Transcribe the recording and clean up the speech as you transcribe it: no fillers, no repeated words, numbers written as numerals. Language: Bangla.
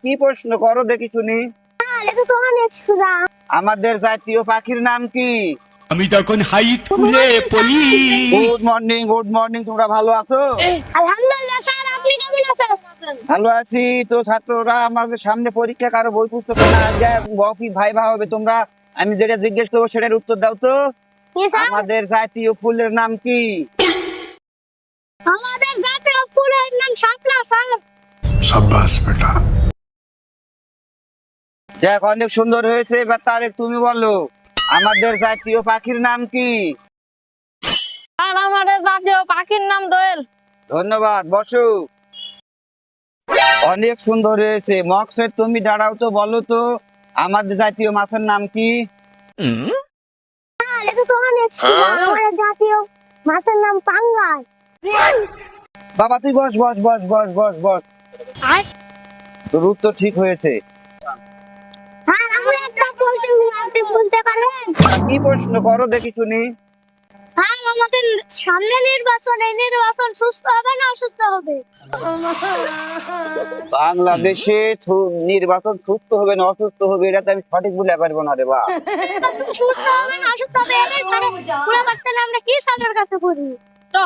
কি প্রশ্ন করো দেখি শুনি। আমাদের জাতীয় পাখির নাম কি? আমি তখন হাইট খুলে পড়ি। Good morning, good morning. তোমরা ভালো আছো? আলহামদুলিল্লাহ স্যার, আপনি কেমন আছেন? ভালো আছি। তো ছাত্ররা আমাদের সামনে পরীক্ষা, কারো বই পুস্তক না মৌখিক ভাইভা হবে। তোমরা আমি যেটা জিজ্ঞেস করবো সেটার উত্তর দাও তো। কি স্যার? আমাদের জাতীয় ফুলের নাম কি? আমাদের জাতীয় ফুলের নাম শাপলা স্যার। সাব্বাস বেটা। দেখ, অনেক সুন্দর হয়েছে। এবার তারেক তুমি বলো, আমাদের জাতীয় পাখির নাম কি? আর আমাদের জাতীয় পাখির নাম দোয়েল। ধন্যবাদ, বসো। অনেক সুন্দর হয়েছে। মকসেদ তুমি দাঁড়াও তো, বলো তো আমাদের জাতীয় মাছের নাম কি? আর এটা তো অনেক সুন্দর। আমাদের জাতীয় মাছের নাম পাঙ্গাস। বাবা তুই বস বস বস বস বস বস। আর তোর উত্তর ঠিক হয়েছে। স্যার, আমরা একটা প্রশ্ন আপনি বলতে পারবেন? কি প্রশ্ন করো দেখি শুনি। হ্যাঁ, আমাদের সামনে নির্বাচন, এই নির্বাচন সুস্থ হবে না অসুস্থ হবে? বাংলাদেশে নির্বাচন সুস্থ হবে না অসুস্থ হবে এটা তো আমি সঠিক বলে পারবো না রে বা। নির্বাচন সুস্থ হবে না অসুস্থ হবে, এটাই স্যারের পুরো বার্তা আমরা কি স্যারের কাছে করি? তো